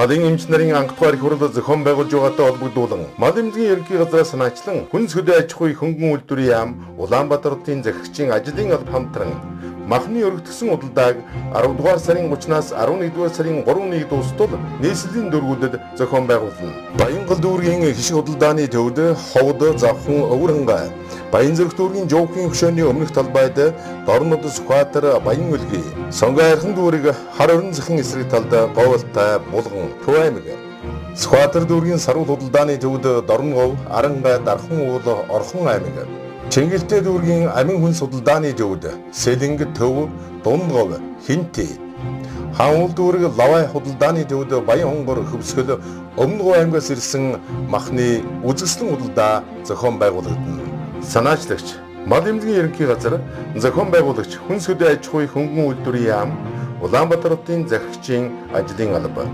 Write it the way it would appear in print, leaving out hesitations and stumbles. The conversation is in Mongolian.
Малын эмч нарын анх дугаар их хурлд зохион байгуулж байгаатай холбогдуулан мал эмзгийн ерөнхий газраас санаачлан хүнс хөдөө аж ахуй хөнгөн үйлдвэрийн яам Улаанбаатарын захирагчийн ажлын алба хамтран махны өргөтгсөн удалдааг 10 дугаар сарын 30-наас 11 дугаар сарын 3-ны дуустал нийслэлийн дөрвүүдэд зохион байгуулна. Баянгал дүүргийн хишиг удалдааны төвд ховд завхан өвөрхөнгай Баянзүрх дүүргийн жоокийн хөшөөний өмнөх талбайд Дорнод Сүхбаатар Баян үлгий Сонгойрхон дүүрэг хар орон захын эсрэг талд Говьлтай Булган Төв аймаг Сүхбаатар дүүргийн саруул удалдааны төвд Дорнгов Арангай Дархан уул Орхон аймаг Чингэлтэй дүүргийн амин хүнс удалдааны төвд Сэлэнг Төв Дунгов Хинти Хаанул дүүрэг Лавай удалдааны төвд Баян хонгор Хөвсгөл Өмнөгов аймгаас ирсэн махны үзэсгэлэн удалдаа зохион байгуулагдана. Санаачлагч мал эмзгийн ерөнхий газар зохион байгуулагч хүнс хөдөө аж ахуй хөнгөн үйлдвэрийн яам Улаанбаатарын захирагчийн ажлын алба